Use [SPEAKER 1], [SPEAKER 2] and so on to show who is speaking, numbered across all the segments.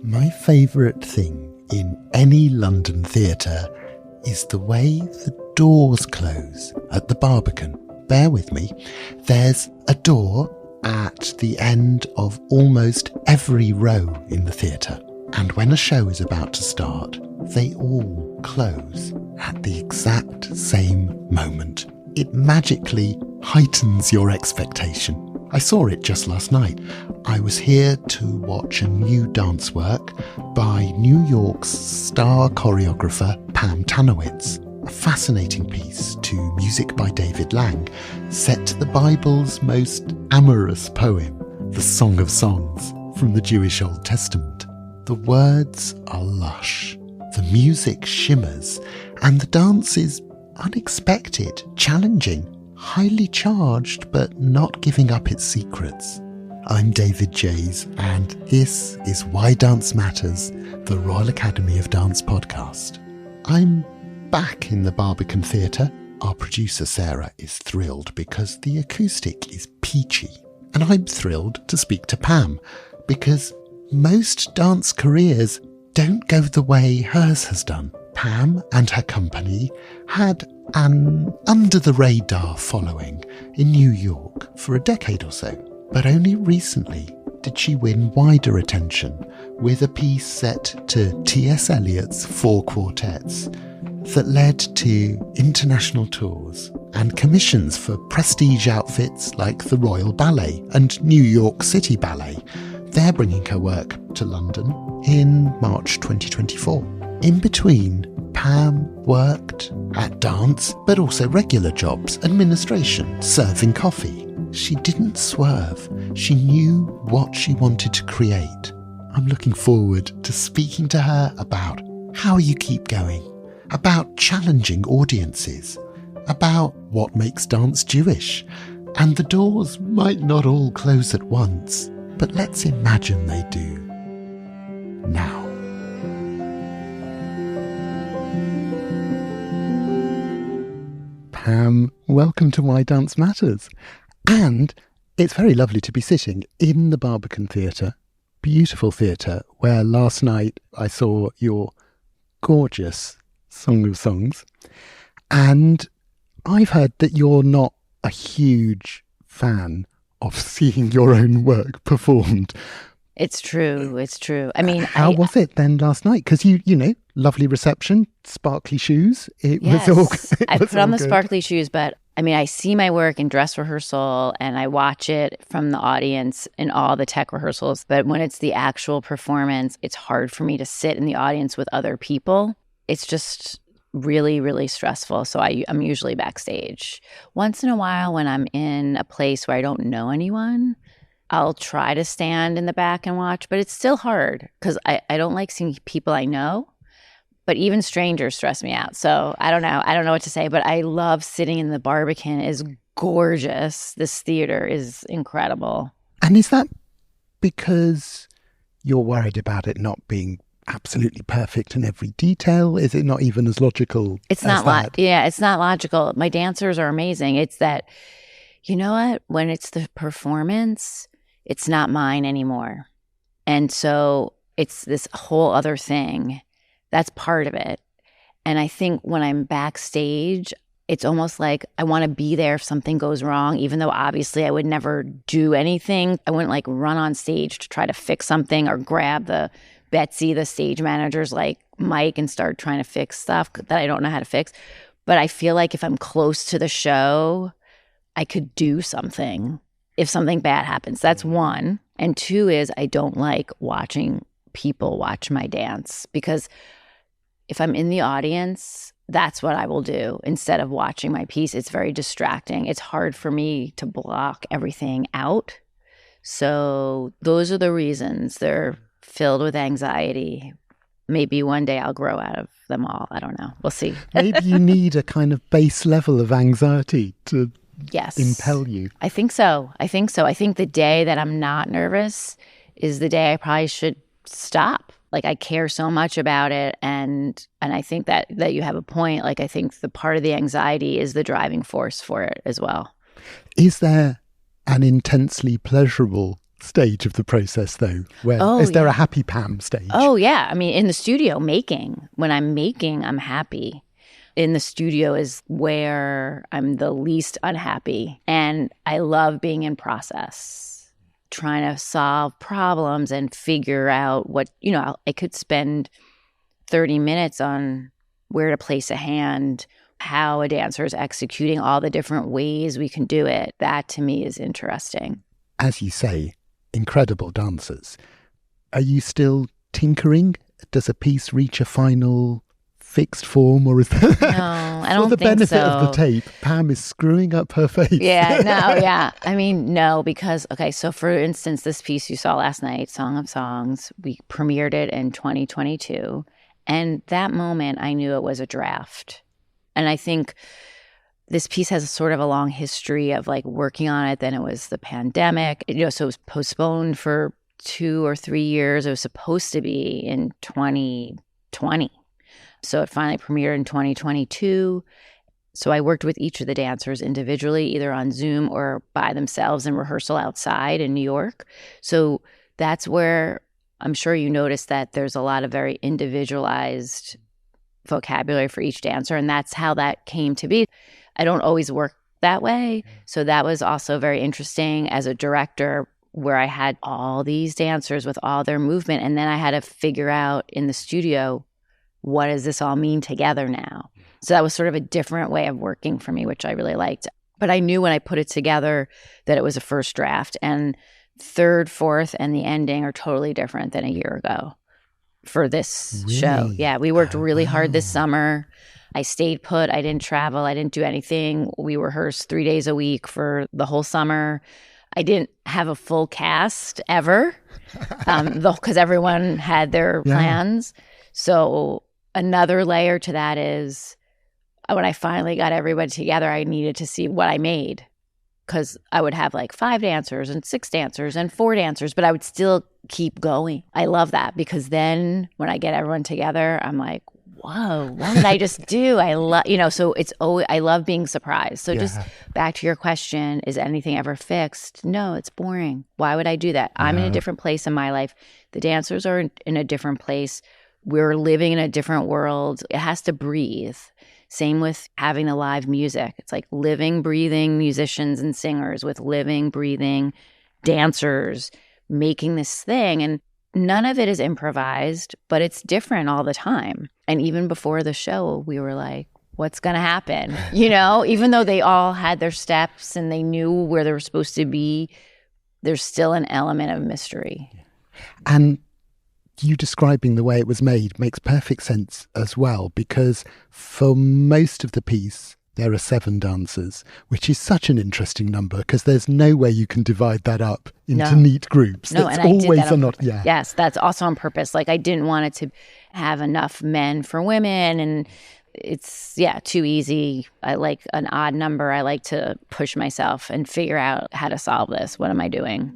[SPEAKER 1] My favourite thing in any London theatre is the way the doors close at the Barbican. Bear with me. There's a door at the end of almost every row in the theatre. And when a show is about to start, they all close at the exact same moment. It magically heightens your expectation. I saw it just last night. I was here to watch a new dance work by New York's star choreographer Pam Tanowitz. A fascinating piece to music by David Lang, set to the Bible's most amorous poem, the Song of Songs, from the Jewish Old Testament. The words are lush, the music shimmers, and the dance is unexpected, challenging, highly charged, but not giving up its secrets. I'm David Jays, and this is Why Dance Matters, the Royal Academy of Dance podcast. I'm back in the Barbican Theatre. Our producer Sarah is thrilled because the acoustic is peachy. And I'm thrilled to speak to Pam because most dance careers don't go the way hers has done. Pam and her company had an under-the-radar following in New York for a decade or so. But only recently did she win wider attention with a piece set to TS Eliot's 4 Quartets that led to international tours and commissions for prestige outfits like the Royal Ballet and New York City Ballet. They're bringing her work to London in March 2024. In between, Pam worked at dance, but also regular jobs, administration, serving coffee. She didn't swerve. She knew what she wanted to create. I'm looking forward to speaking to her about how you keep going, about challenging audiences, about what makes dance Jewish. And the doors might not all close at once, but let's imagine they do. Now. Pam, welcome to Why Dance Matters. And it's very lovely to be sitting in the Barbican Theatre, beautiful theatre, where last night I saw your gorgeous Song of Songs. And I've heard that you're not a huge fan of seeing your own work performed.
[SPEAKER 2] It's true. It's true. I mean,
[SPEAKER 1] how was it then last night? Because you know, lovely reception, sparkly shoes.
[SPEAKER 2] Yes, I put on the
[SPEAKER 1] good.
[SPEAKER 2] sparkly shoes, but I mean, I see my work in dress rehearsal and I watch it from the audience in all the tech rehearsals. But when it's the actual performance, it's hard for me to sit in the audience with other people. It's just really, really stressful. So I'm usually backstage. Once in a while, when I'm in a place where I don't know anyone, I'll try to stand in the back and watch, but it's still hard because I don't like seeing people I know, but even strangers stress me out. So I don't know. I don't know what to say, but I love sitting in the Barbican. It's gorgeous. This theater is incredible.
[SPEAKER 1] And is that because you're worried about it not being absolutely perfect in every detail? Is it not even as logical
[SPEAKER 2] It's
[SPEAKER 1] as
[SPEAKER 2] not
[SPEAKER 1] that?
[SPEAKER 2] it's not logical. My dancers are amazing. It's that, you know what? When it's the performance, it's not mine anymore. And so it's this whole other thing. That's part of it. And I think when I'm backstage, it's almost like I want to be there if something goes wrong, even though obviously I would never do anything. I wouldn't like run on stage to try to fix something or grab the Betsy, the stage manager's like mic and start trying to fix stuff that I don't know how to fix. But I feel like if I'm close to the show, I could do something if something bad happens. That's one. And two is I don't like watching people watch my dance because if I'm in the audience, that's what I will do instead of watching my piece. It's very distracting. It's hard for me to block everything out. So those are the reasons. They're filled with anxiety. Maybe one day I'll grow out of them all. I don't know. We'll see.
[SPEAKER 1] Maybe you need a kind of base level of anxiety to impel you.
[SPEAKER 2] I think so. I think the day that I'm not nervous is the day I probably should stop. Like I care so much about it. And I think that you have a point. Like I think the part of the anxiety is the driving force for it as well.
[SPEAKER 1] Is there an intensely pleasurable stage of the process, though? Is there a happy Pam stage?
[SPEAKER 2] Oh, yeah. I mean, in the studio, when I'm making, I'm happy. In the studio is where I'm the least unhappy. And I love being in process, trying to solve problems and figure out what, I could spend 30 minutes on where to place a hand, how a dancer is executing, all the different ways we can do it. That to me is interesting.
[SPEAKER 1] As you say, incredible dancers. Are you still tinkering? Does a piece reach a final fixed form, or is that
[SPEAKER 2] no, I don't
[SPEAKER 1] for the
[SPEAKER 2] think
[SPEAKER 1] benefit
[SPEAKER 2] so.
[SPEAKER 1] of the tape? Pam is screwing up her face.
[SPEAKER 2] I mean, no, because, okay, so for instance, this piece you saw last night, Song of Songs, we premiered it in 2022. And that moment, I knew it was a draft. And I think this piece has sort of a long history of like working on it. Then it was the pandemic, so it was postponed for 2 or 3 years. It was supposed to be in 2020. So it finally premiered in 2022. So I worked with each of the dancers individually, either on Zoom or by themselves in rehearsal outside in New York. So that's where I'm sure you noticed that there's a lot of very individualized vocabulary for each dancer. And that's how that came to be. I don't always work that way. So that was also very interesting as a director, where I had all these dancers with all their movement. And then I had to figure out in the studio, what does this all mean together now? So that was sort of a different way of working for me, which I really liked. But I knew when I put it together that it was a first draft. And third, fourth, and the ending are totally different than a year ago for this show. Yeah, we worked really hard this summer. I stayed put. I didn't travel. I didn't do anything. We rehearsed 3 days a week for the whole summer. I didn't have a full cast ever because everyone had their plans. So another layer to that is when I finally got everybody together, I needed to see what I made, because I would have like 5 dancers and 6 dancers and 4 dancers, but I would still keep going. I love that, because then when I get everyone together, I'm like, whoa, what did I just do? I love, so it's always, I love being surprised. So just back to your question, is anything ever fixed? No, it's boring. Why would I do that? I'm in a different place in my life. The dancers are in a different place. We're living in a different world. It has to breathe. Same with having the live music. It's like living, breathing musicians and singers with living, breathing dancers making this thing. And none of it is improvised, but it's different all the time. And even before the show, we were like, what's going to happen? Even though they all had their steps and they knew where they were supposed to be, there's still an element of mystery.
[SPEAKER 1] And you describing the way it was made makes perfect sense as well, because for most of the piece, there are 7 dancers, which is such an interesting number, because there's no way you can divide that up into neat groups.
[SPEAKER 2] No,
[SPEAKER 1] that's
[SPEAKER 2] and
[SPEAKER 1] always
[SPEAKER 2] I did that
[SPEAKER 1] yeah.
[SPEAKER 2] Yes, that's also on purpose. Like, I didn't want it to have enough men for women, and it's too easy. I like an odd number. I like to push myself and figure out how to solve this. What am I doing?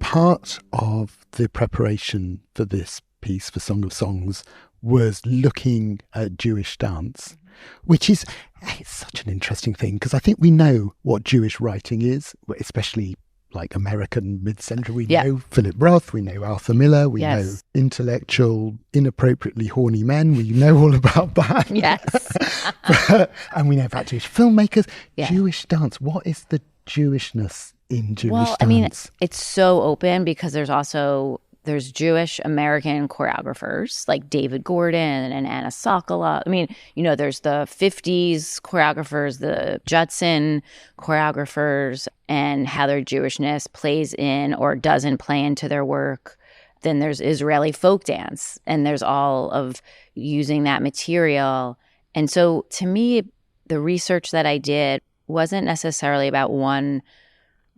[SPEAKER 1] Part of the preparation for this piece, for Song of Songs, was looking at Jewish dance, which is it's such an interesting thing, because I think we know what Jewish writing is, especially like American mid-century. We know Philip Roth, we know Arthur Miller, we know intellectual, inappropriately horny men. We know all about that.
[SPEAKER 2] Yes.
[SPEAKER 1] And we know about Jewish filmmakers. Jewish dance, what is the Jewishness in Jewish dance?
[SPEAKER 2] I mean, it's so open, because there's Jewish American choreographers like David Gordon and Anna Sokoloff. I mean, there's the 50s choreographers, the Judson choreographers, and how their Jewishness plays in or doesn't play into their work. Then there's Israeli folk dance, and there's all of using that material. And so to me, the research that I did wasn't necessarily about one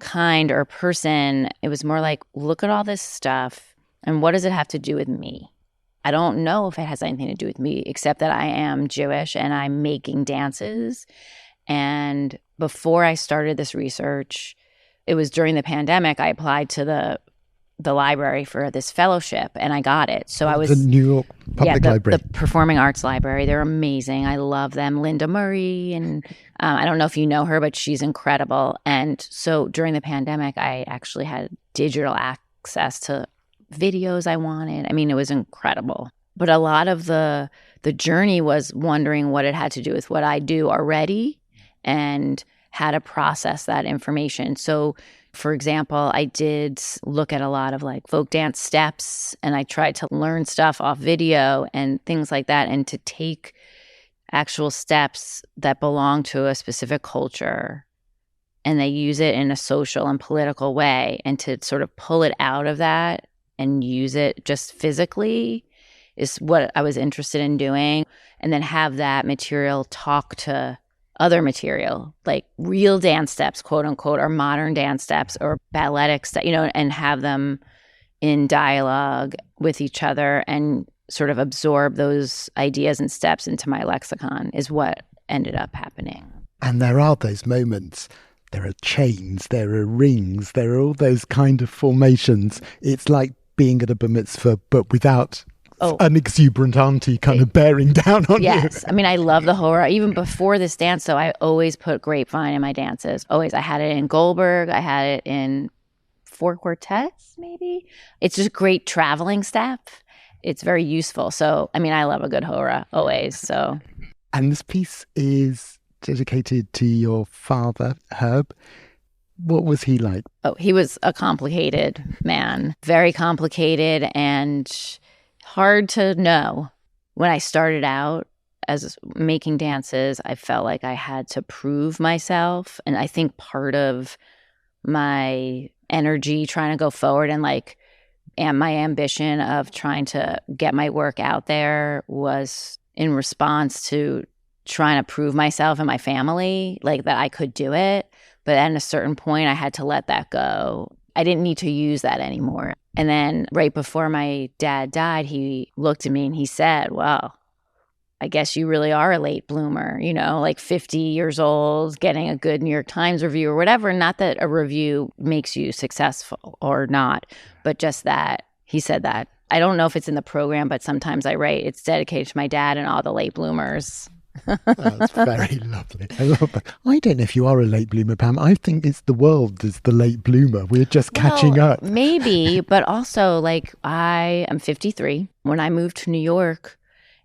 [SPEAKER 2] kind or person. It was more like, look at all this stuff, and what does it have to do with me? I don't know if it has anything to do with me, except that I am Jewish and I'm making dances. And before I started this research, it was during the pandemic, I applied to the library for this fellowship, and I got it. So I was
[SPEAKER 1] the New York Public Library,
[SPEAKER 2] the Performing Arts Library. They're amazing. I love them. Linda Murray, and I don't know if you know her, but she's incredible. And so during the pandemic, I actually had digital access to videos I wanted. I mean, it was incredible. But a lot of the journey was wondering what it had to do with what I do already and how to process that information. So, for example, I did look at a lot of like folk dance steps, and I tried to learn stuff off video and things like that, and to take actual steps that belong to a specific culture and they use it in a social and political way, and to sort of pull it out of that and use it just physically is what I was interested in doing. And then have that material talk to other material, like real dance steps, quote unquote, or modern dance steps or balletic steps, and have them in dialogue with each other and sort of absorb those ideas and steps into my lexicon is what ended up happening.
[SPEAKER 1] And there are those moments. There are chains, there are rings, there are all those kind of formations. It's like being at a bar mitzvah, but without an exuberant auntie kind of bearing down on you.
[SPEAKER 2] Yes. I mean, I love the horror. Even before this dance, though, I always put grapevine in my dances. Always. I had it in Goldberg. I had it in 4 Quartets, maybe. It's just great traveling step. It's very useful. So, I mean, I love a good horror always. So,
[SPEAKER 1] and this piece is dedicated to your father, Herb. What was he like?
[SPEAKER 2] Oh, he was a complicated man. Very complicated and hard to know. When I started out as making dances, I felt like I had to prove myself. And I think part of my energy trying to go forward and my ambition of trying to get my work out there was in response to trying to prove myself and my family, like that I could do it. But at a certain point, I had to let that go. I didn't need to use that anymore. And then right before my dad died, he looked at me and he said, well, I guess you really are a late bloomer, like 50 years old, getting a good New York Times review or whatever. Not that a review makes you successful or not, but just that he said that. I don't know if it's in the program, but sometimes I write, it's dedicated to my dad and all the late bloomers.
[SPEAKER 1] That's very lovely. I love that. I don't know if you are a late bloomer, Pam. I think it's the world is the late bloomer. We're just catching up.
[SPEAKER 2] Maybe, but also I am 53. When I moved to New York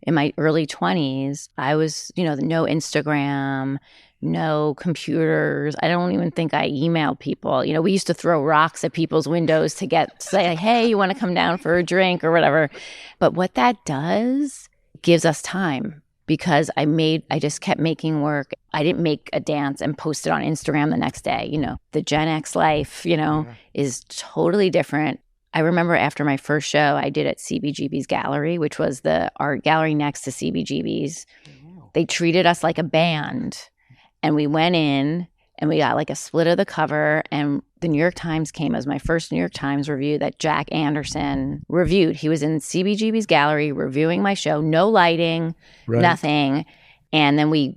[SPEAKER 2] in my early 20s, I was, no Instagram, no computers. I don't even think I emailed people. We used to throw rocks at people's windows to say, hey, you want to come down for a drink or whatever. But what that does gives us time. Because I just kept making work. I didn't make a dance and post it on Instagram the next day. The Gen X life, is totally different. I remember after my first show, I did at CBGB's gallery, which was the art gallery next to CBGB's. Wow. They treated us like a band. And we went in and we got like a split of the cover. And the New York Times came as my first New York Times review that Jack Anderson reviewed. He was in CBGB's gallery reviewing my show, no lighting, nothing. And then we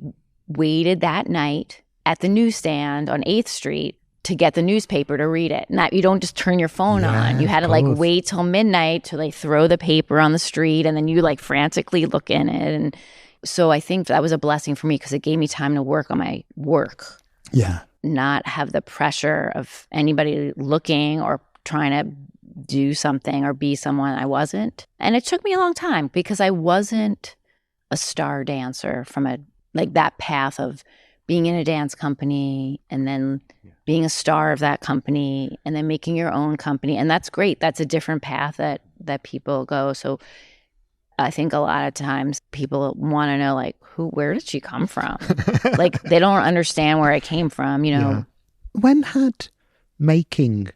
[SPEAKER 2] waited that night at the newsstand on 8th Street to get the newspaper to read it. You don't just turn your phone on. You had to wait till midnight till they throw the paper on the street, and then you frantically look in it. And so I think that was a blessing for me because it gave me time to work on my work.
[SPEAKER 1] Yeah.
[SPEAKER 2] Not have the pressure of anybody looking or trying to do something or be someone I wasn't. And it took me a long time because I wasn't a star dancer from that path of being in a dance company and then being a star of that company and then making your own company. And that's great. That's a different path that people go. So I think a lot of times people want to know, where did she come from? They don't understand where I came from,
[SPEAKER 1] Yeah. When had making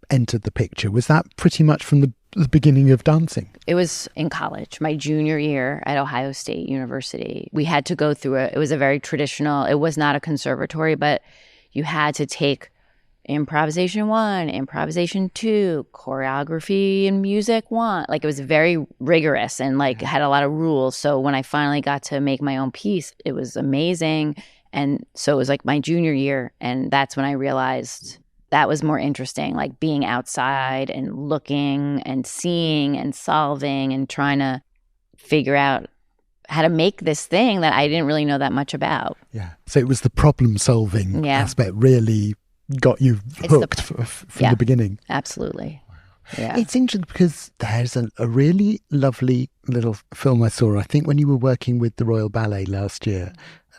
[SPEAKER 1] entered the picture? Was that pretty much from the beginning of dancing?
[SPEAKER 2] It was in college, my junior year at Ohio State University. We had to go through it was a very traditional, it was not a conservatory, but you had to take improvisation 1, improvisation 2, choreography and music 1. It was very rigorous and had a lot of rules. So when I finally got to make my own piece, it was amazing. And so it was like my junior year. And that's when I realized that was more interesting, like being outside and looking and seeing and solving and trying to figure out how to make this thing that I didn't really know that much about.
[SPEAKER 1] Yeah. So it was the problem solving aspect really got you hooked from the beginning.
[SPEAKER 2] Absolutely. Yeah.
[SPEAKER 1] It's interesting because there's a really lovely little film I saw, I think when you were working with the Royal Ballet last year,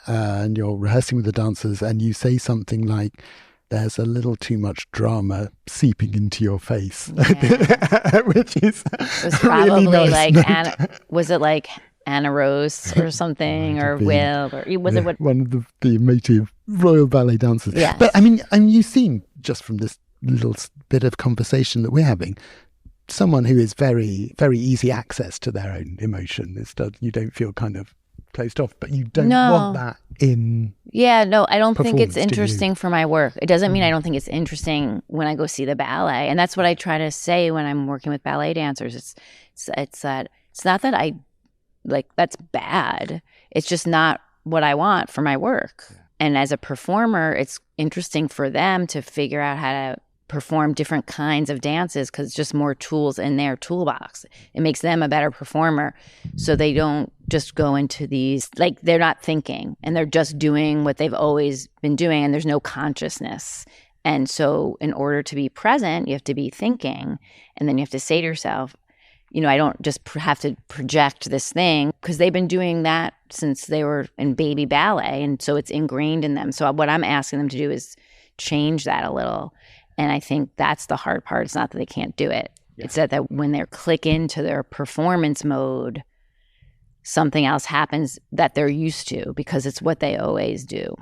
[SPEAKER 1] and you're rehearsing with the dancers and you say something like, there's a little too much drama seeping into your face, which is
[SPEAKER 2] it was probably
[SPEAKER 1] really nice.
[SPEAKER 2] Like, was it like Anna Rose or something, or Will, or was it
[SPEAKER 1] one of the emotive Royal Ballet dancers?
[SPEAKER 2] Yes.
[SPEAKER 1] But I mean, and you seem, just from this little bit of conversation that we're having, someone who is very, very easy access to their own emotion. You don't feel kind of closed off, but you don't want that in.
[SPEAKER 2] Yeah, no, I don't think it's interesting for my work. It doesn't mean I don't think it's interesting when I go see the ballet, and that's what I try to say when I'm working with ballet dancers. It's that it's not that I like that's bad. It's just not what I want for my work. And as a performer, it's interesting for them to figure out how to perform different kinds of dances because it's just more tools in their toolbox. It makes them a better performer. So they don't just go into these, like they're not thinking and they're just doing what they've always been doing and there's no consciousness. And so in order to be present, you have to be thinking, and then you have to say to yourself, I don't just have to project this thing because they've been doing that since they were in baby ballet. And so it's ingrained in them. So what I'm asking them to do is change that a little. And I think that's the hard part. It's not that they can't do it. Yeah. It's that when they click into their performance mode, something else happens that they're used to because it's what they always do.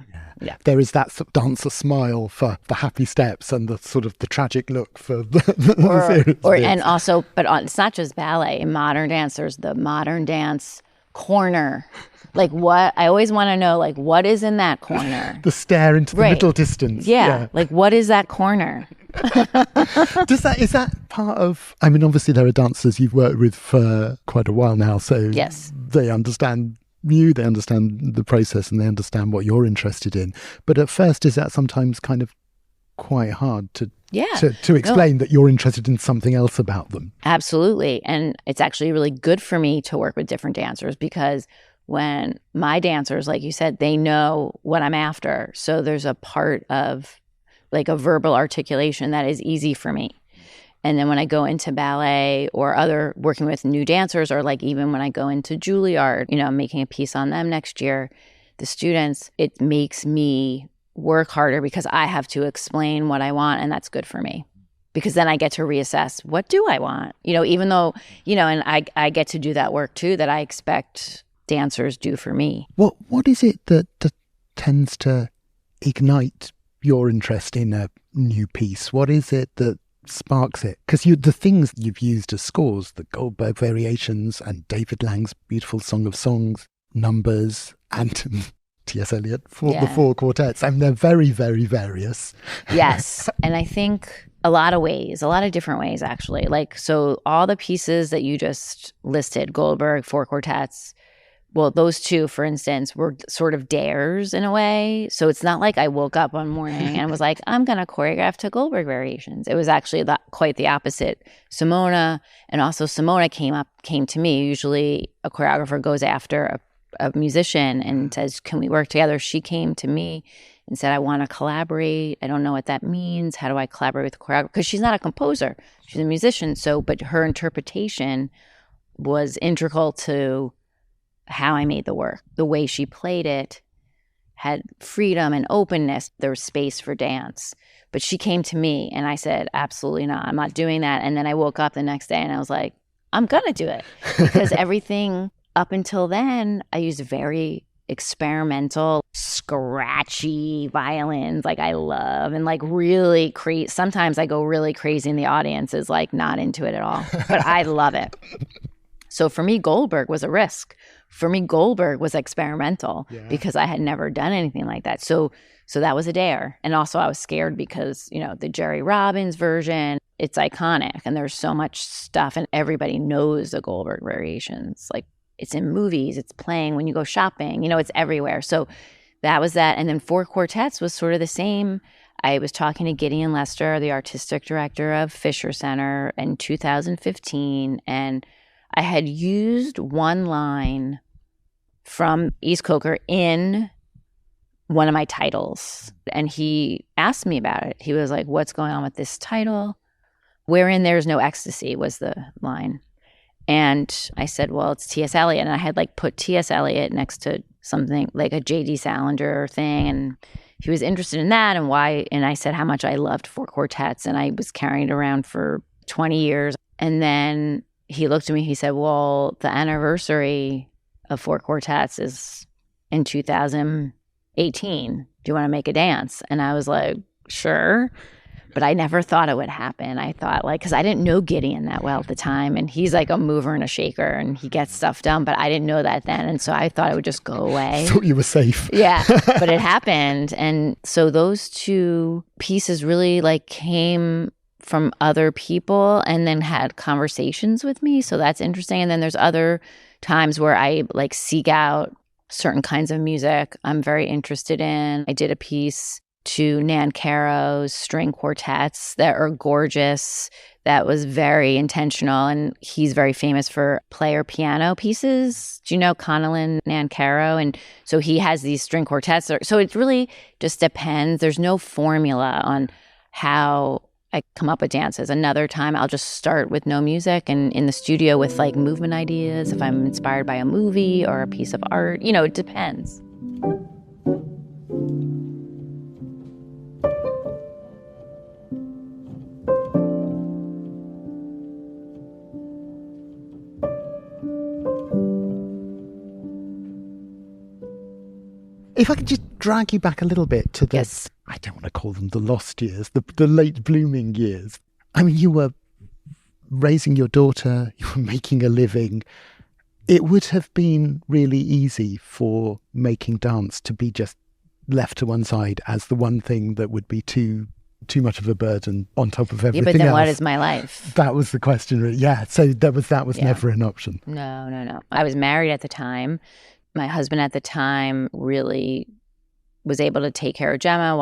[SPEAKER 2] Yeah.
[SPEAKER 1] There is that sort of dancer smile for the happy steps and the sort of the tragic look for the serious bits.
[SPEAKER 2] And also, but it's not just ballet. In modern dance, there's the modern dance corner. Like what, I always want to know, like what is in that corner?
[SPEAKER 1] The stare into the middle distance.
[SPEAKER 2] Yeah. Like what is that corner?
[SPEAKER 1] Is that part of, I mean, obviously there are dancers you've worked with for quite a while now, so
[SPEAKER 2] yes,
[SPEAKER 1] they understand you, they understand the process and they understand what you're interested in. But at first, is that sometimes kind of quite hard to explain that you're interested in something else about them?
[SPEAKER 2] Absolutely. And it's actually really good for me to work with different dancers because when my dancers, like you said, they know what I'm after. So there's a part of like a verbal articulation that is easy for me. And then when I go into ballet or other working with new dancers, or like even when I go into Juilliard, I'm making a piece on them next year, the students, it makes me work harder because I have to explain what I want, and that's good for me. Because then I get to reassess, what do I want? Even though, and I get to do that work too that I expect dancers do for me.
[SPEAKER 1] What is it that tends to ignite your interest in a new piece? What is it that sparks it? Because the things you've used as scores, the Goldberg variations and David Lang's beautiful Song of Songs, numbers, and TS Eliot for the 4 quartets. I mean, they're very, very various.
[SPEAKER 2] Yes. And I think a lot of different ways, actually. Like, so all the pieces that you just listed, Goldberg, 4 quartets, well, those 2, for instance, were sort of dares in a way. So it's not like I woke up one morning and was like, I'm going to choreograph to Goldberg variations. It was actually quite the opposite. Simona came to me. Usually a choreographer goes after a musician and says, can we work together? She came to me and said, I want to collaborate. I don't know what that means. How do I collaborate with the choreographer? Because she's not a composer. She's a musician. But her interpretation was integral to how I made the work. The way she played it had freedom and openness. There was space for dance. But she came to me and I said, absolutely not. I'm not doing that. And then I woke up the next day and I was like, I'm going to do it. Because everything up until then, I used very experimental, scratchy violins like I love, and like really crazy. Sometimes I go really crazy and the audience is like not into it at all. But I love it. So for me, Goldberg was a risk. For me, Goldberg was experimental because I had never done anything like that. So that was a dare. And also I was scared because, the Jerry Robbins version, it's iconic and there's so much stuff and everybody knows the Goldberg variations. Like it's in movies, it's playing when you go shopping, it's everywhere. So that was that. And then Four Quartets was sort of the same. I was talking to Gideon Lester, the artistic director of Fisher Center, in 2015, and I had used one line from East Coker in one of my titles. And he asked me about it. He was like, what's going on with this title? Wherein there's no ecstasy was the line. And I said, well, it's T.S. Eliot. And I had like put T.S. Eliot next to something like a J.D. Salinger thing. And he was interested in that and why. And I said how much I loved Four Quartets. And I was carrying it around for 20 years. And then he looked at me, he said, well, the anniversary of Four Quartets is in 2018. Do you want to make a dance? And I was like, sure. But I never thought it would happen. I thought because I didn't know Gideon that well at the time. And he's like a mover and a shaker and he gets stuff done. But I didn't know that then. And so I thought it would just go away.
[SPEAKER 1] Thought you were safe.
[SPEAKER 2] Yeah, but it happened. And so those two pieces really came from other people and then had conversations with me. So that's interesting. And then there's other times where I seek out certain kinds of music I'm very interested in. I did a piece to Nan Caro's string quartets that are gorgeous. That was very intentional. And he's very famous for player piano pieces. Do you know Connellan Nan Caro? And so he has these string quartets. So it really just depends. There's no formula on how I come up with dances. Another time I'll just start with no music and in the studio with movement ideas if I'm inspired by a movie or a piece of art. It depends.
[SPEAKER 1] If I could just drag you back a little bit to the,
[SPEAKER 2] yes.
[SPEAKER 1] I don't want to call them the lost years, the late blooming years. I mean, you were raising your daughter, you were making a living. It would have been really easy for making dance to be just left to one side as the one thing that would be too much of a burden on top of everything else.
[SPEAKER 2] Yeah, but then what is my life?
[SPEAKER 1] That was the question. Yeah, so that was never an option.
[SPEAKER 2] No. I was married at the time. My husband at the time really was able to take care of Gemma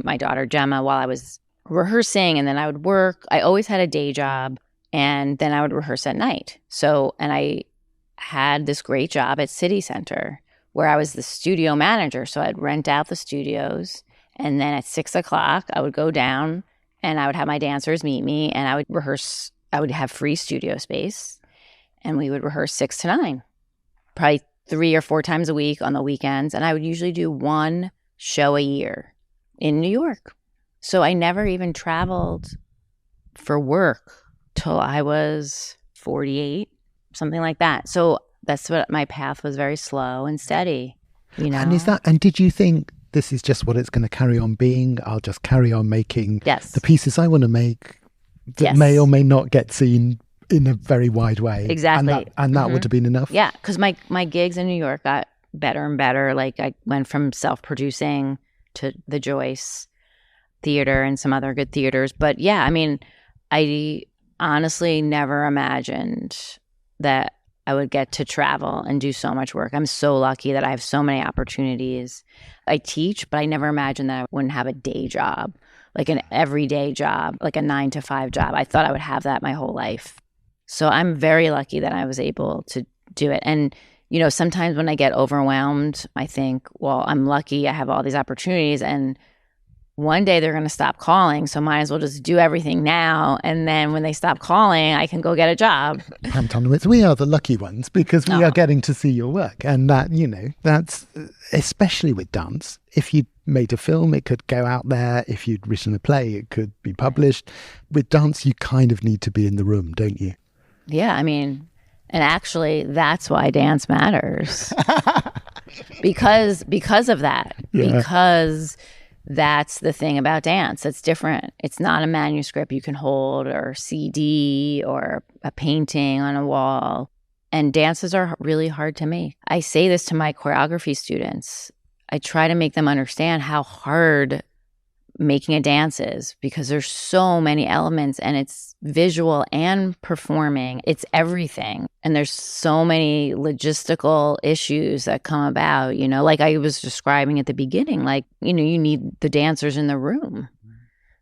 [SPEAKER 2] my daughter Gemma, while I was rehearsing, and then I would work. I always had a day job, and then I would rehearse at night. And I had this great job at City Center where I was the studio manager. So I'd rent out the studios, and then at 6:00 I would go down and I would have my dancers meet me, and I would rehearse. I would have free studio space, and we would rehearse 6 to 9, probably 3 or 4 times a week on the weekends. And I would usually do one show a year in New York. So I never even traveled for work till I was 48, something like that. So that's what my path was, very slow and steady,
[SPEAKER 1] And did you think this is just what it's going to carry on being? I'll just carry on making the pieces I want to make that may or may not get seen in a very wide way.
[SPEAKER 2] Exactly.
[SPEAKER 1] And that would have been enough?
[SPEAKER 2] Yeah, because my gigs in New York got better and better. I went from self-producing to the Joyce Theater and some other good theaters. But yeah, I mean, I honestly never imagined that I would get to travel and do so much work. I'm so lucky that I have so many opportunities. I teach, but I never imagined that I wouldn't have a day job, an everyday job, a 9-to-5 job. I thought I would have that my whole life. So I'm very lucky that I was able to do it. And, sometimes when I get overwhelmed, I think, well, I'm lucky I have all these opportunities, and one day they're going to stop calling. So might as well just do everything now. And then when they stop calling, I can go get a job.
[SPEAKER 1] Pam Tanowitz, we are the lucky ones because we are getting to see your work. And that, that's especially with dance. If you'd made a film, it could go out there. If you'd written a play, it could be published. With dance, you kind of need to be in the room, don't you?
[SPEAKER 2] Yeah, I mean, and actually that's why dance matters. because of that. Yeah. Because that's the thing about dance. It's different. It's not a manuscript you can hold or CD or a painting on a wall. And dances are really hard to make. I say this to my choreography students. I try to make them understand how hard making a dance is, because there's so many elements and it's visual and performing. It's everything. And there's so many logistical issues that come about, you know, like I was describing at the beginning, like, you know, you need the dancers in the room.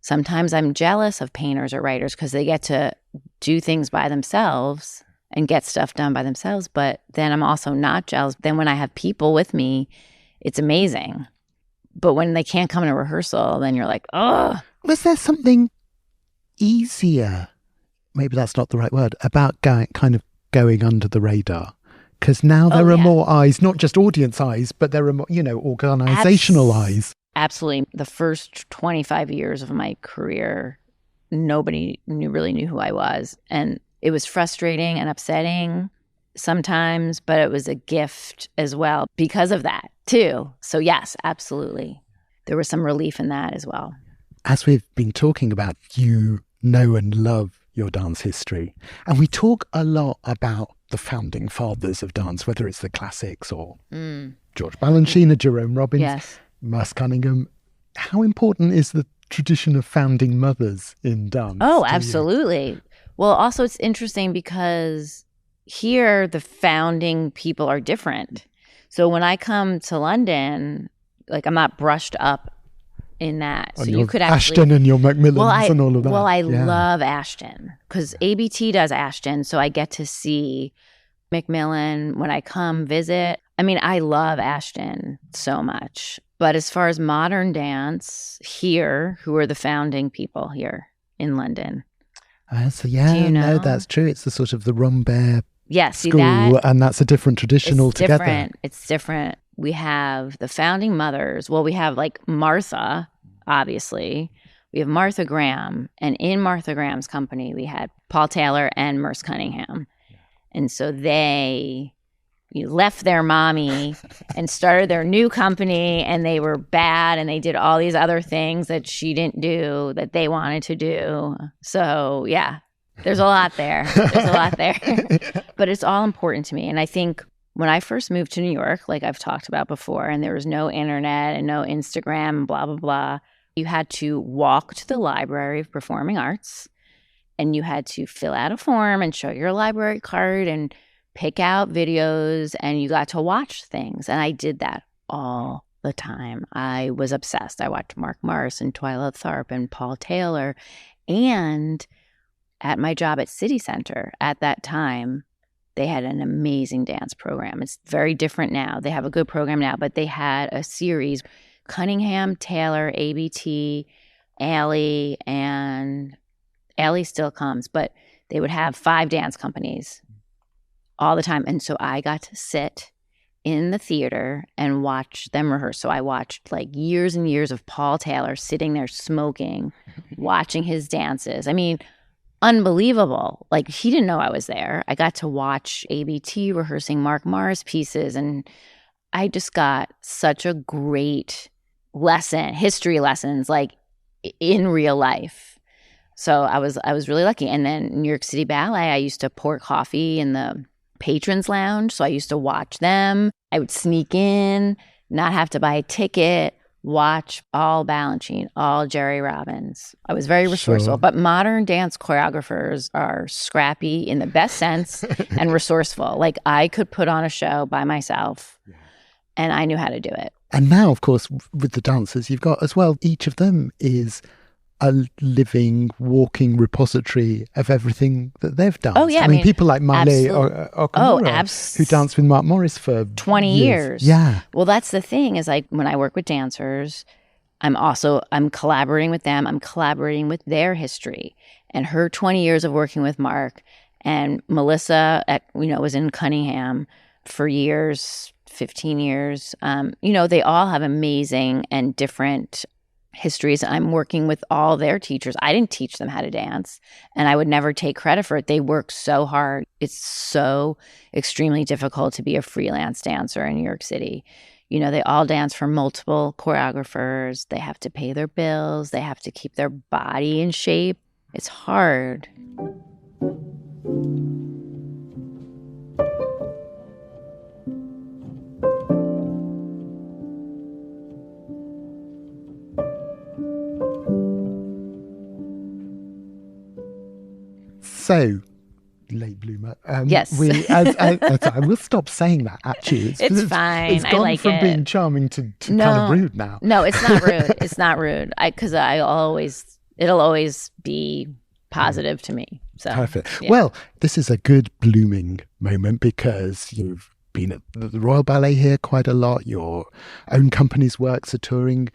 [SPEAKER 2] Sometimes I'm jealous of painters or writers because they get to do things by themselves and get stuff done by themselves. But then I'm also not jealous. Then when I have people with me, it's amazing. But when they can't come to rehearsal, then you're like, oh.
[SPEAKER 1] Was there something easier, maybe that's not the right word, about kind of going under the radar? Because now there are more eyes, not just audience eyes, but there are more, you know, organizational eyes.
[SPEAKER 2] Absolutely. The first 25 years of my career, nobody really knew who I was. And it was frustrating and upsetting sometimes, but it was a gift as well because of that too. So yes, absolutely. There was some relief in that as well.
[SPEAKER 1] As we've been talking about, you know and love your dance history. And we talk a lot about the founding fathers of dance, whether it's the classics or George Balanchine, Jerome Robbins, Merce Cunningham. How important is the tradition of founding mothers in dance?
[SPEAKER 2] Oh, absolutely. Well, also it's interesting because here the founding people are different. So when I come to London, like I'm not brushed up in that. So you could actually
[SPEAKER 1] Ashton and your Macmillans and all of that.
[SPEAKER 2] Well, I love Ashton because ABT does Ashton, so I get to see Macmillan when I come visit. I mean, I love Ashton so much. But as far as modern dance here, who are the founding people here in London?
[SPEAKER 1] So yeah,
[SPEAKER 2] do you know?
[SPEAKER 1] No, that's true. It's the sort of the Rambert
[SPEAKER 2] see
[SPEAKER 1] school,
[SPEAKER 2] that?
[SPEAKER 1] And that's a different tradition altogether.
[SPEAKER 2] It's different. We have the founding mothers. Well, we have like Martha, obviously. We have Martha Graham. And in Martha Graham's company, we had Paul Taylor and Merce Cunningham. And so they left their mommy and started their new company, and they were bad, and they did all these other things that she didn't do that they wanted to do. So yeah, there's a lot there. But it's all important to me. And I think when I first moved to New York, like I've talked about before, and there was no internet and no Instagram and blah, blah, blah, you had to walk to the Library of Performing Arts, and you had to fill out a form and show your library card and pick out videos, and you got to watch things. And I did that all the time. I was obsessed. I watched Mark Morris and Twyla Tharp and Paul Taylor. And at my job at City Center at that time, they had an amazing dance program. It's very different now. They have a good program now, but they had a series, Cunningham, Taylor, ABT, Allie, and Allie still comes, but they would have 5 dance companies all the time. And so I got to sit in the theater and watch them rehearse. So I watched like years and years of Paul Taylor sitting there smoking, watching his dances. I mean, unbelievable. Like he didn't know I was there. I got to watch ABT rehearsing Mark Morris pieces, and I just got such a great lesson, history lessons, like in real life. So I was really lucky. And then New York City Ballet, I used to pour coffee in the patrons lounge. So I used to watch them. I would sneak in, not have to buy a ticket, watch all Balanchine, all Jerry Robbins. I was very resourceful.
[SPEAKER 1] Sure.
[SPEAKER 2] But modern dance choreographers are scrappy in the best sense and resourceful. Like I could put on a show by myself and I knew how to do it.
[SPEAKER 1] And now, of course, with the dancers, you've got as well, each of them is a living, walking repository of everything that they've done.
[SPEAKER 2] Oh, yeah.
[SPEAKER 1] I mean people like Miley
[SPEAKER 2] Okamura,
[SPEAKER 1] who danced with Mark Morris for
[SPEAKER 2] 20 years.
[SPEAKER 1] Yeah.
[SPEAKER 2] Well, that's the thing is like when I work with dancers, I'm collaborating with them. I'm collaborating with their history and her 20 years of working with Mark. And Melissa, was in Cunningham for years, 15 years. They all have amazing and different histories. I'm working with all their teachers. I didn't teach them how to dance, and I would never take credit for it. They work so hard. It's so extremely difficult to be a freelance dancer in New York City. They all dance for multiple choreographers. They have to pay their bills. They have to keep their body in shape. It's hard.
[SPEAKER 1] So, late bloomer.
[SPEAKER 2] Yes.
[SPEAKER 1] I will stop saying that, actually.
[SPEAKER 2] It's fine.
[SPEAKER 1] It's gone
[SPEAKER 2] I like
[SPEAKER 1] from
[SPEAKER 2] it.
[SPEAKER 1] being charming to kind of rude now.
[SPEAKER 2] No, it's not rude. It's not rude. Because it'll always be positive to me. So
[SPEAKER 1] perfect.
[SPEAKER 2] Yeah.
[SPEAKER 1] Well, this is a good blooming moment because you've been at the Royal Ballet here quite a lot. Your own company's works are touring.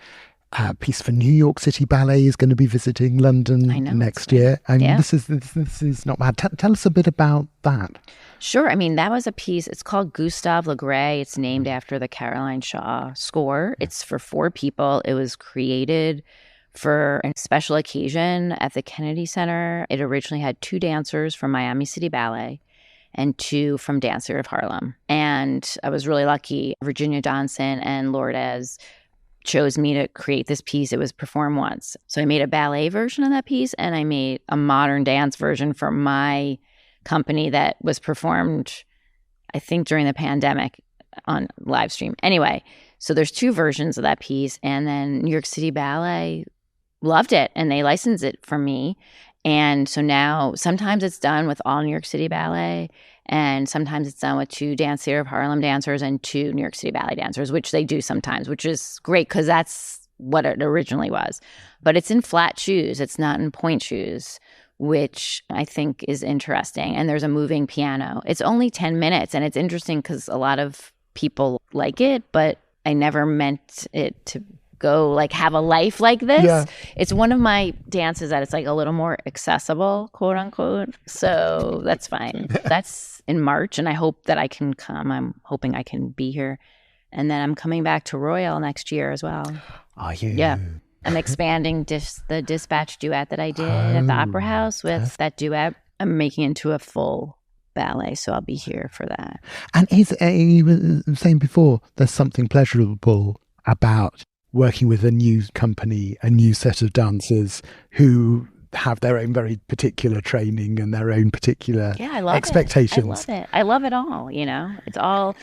[SPEAKER 1] A piece for New York City Ballet is going to be visiting London next year. And this is not bad. Tell us a bit about that.
[SPEAKER 2] Sure. I mean, that was a piece. It's called Gustave Le Gray. It's named after the Caroline Shaw score. It's for 4 people. It was created for a special occasion at the Kennedy Center. It originally had 2 dancers from Miami City Ballet and 2 from Dance Theater of Harlem. And I was really lucky. Virginia Johnson and Lourdes chose me to create this piece. It was performed once. So I made a ballet version of that piece, and I made a modern dance version for my company that was performed, I think, during the pandemic on live stream. Anyway, so there's 2 versions of that piece, and then New York City Ballet loved it, and they licensed it from me. And so now sometimes it's done with all New York City Ballet, and sometimes it's done with 2 Dance Theater of Harlem dancers and 2 New York City Ballet dancers, which they do sometimes, which is great because that's what it originally was. But it's in flat shoes. It's not in point shoes, which I think is interesting. And there's a moving piano. It's only 10 minutes, and it's interesting because a lot of people like it, but I never meant it to go have a life like this. Yeah. It's one of my dances that it's a little more accessible, quote unquote. So that's fine. That's in March, and I hope that I can come. I'm hoping I can be here. And then I'm coming back to Royal next year as well.
[SPEAKER 1] Are you?
[SPEAKER 2] Yeah. I'm expanding the Dispatch duet that I did at the Opera House with that duet. I'm making into a full ballet, so I'll be here for that.
[SPEAKER 1] And you were saying before, there's something pleasurable about working with a new company, a new set of dancers who have their own very particular training and their own particular expectations.
[SPEAKER 2] I love it all, It's all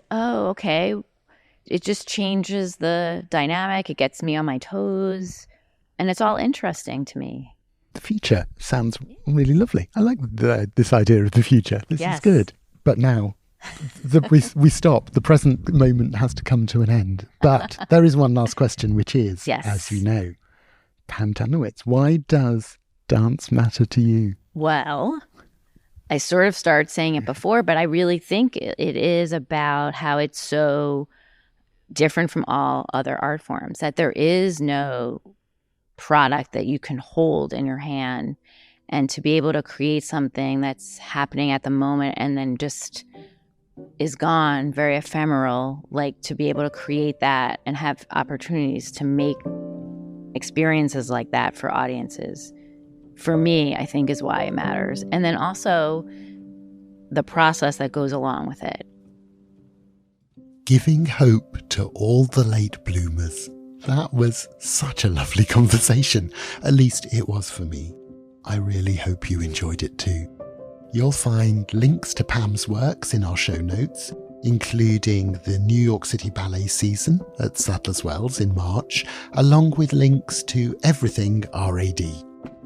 [SPEAKER 2] oh, okay. It just changes the dynamic. It gets me on my toes, and it's all interesting to me.
[SPEAKER 1] The future sounds really lovely. I like this idea of the future. This is good. But now we stop. The present moment has to come to an end. But there is one last question, which is, as you know, Pam Tanowitz, why does dance matter to you?
[SPEAKER 2] Well, I sort of started saying it before, but I really think it is about how it's so different from all other art forms, that there is no product that you can hold in your hand, and to be able to create something that's happening at the moment and then just is gone, very ephemeral, to be able to create that and have opportunities to make experiences like that for audiences, for me, I think is why it matters. And then also the process that goes along with it.
[SPEAKER 1] Giving hope to all the late bloomers. That was such a lovely conversation. At least it was for me. I really hope you enjoyed it too. You'll find links to Pam's works in our show notes, including the New York City Ballet season at Sadler's Wells in March, along with links to everything RAD.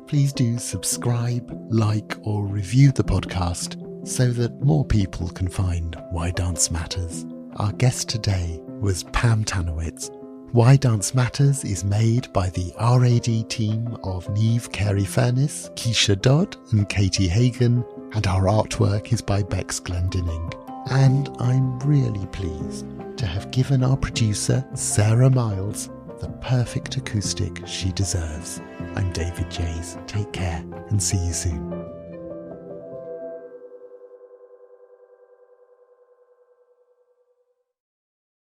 [SPEAKER 1] Please do subscribe, like, or review the podcast so that more people can find Why Dance Matters. Our guest today was Pam Tanowitz. Why Dance Matters is made by the RAD team of Niamh Carey-Furness, Keisha Dodd and Katie Hagan, and our artwork is by Bex Glendinning. And I'm really pleased to have given our producer, Sarah Miles, the perfect acoustic she deserves. I'm David Jays. Take care and see you soon.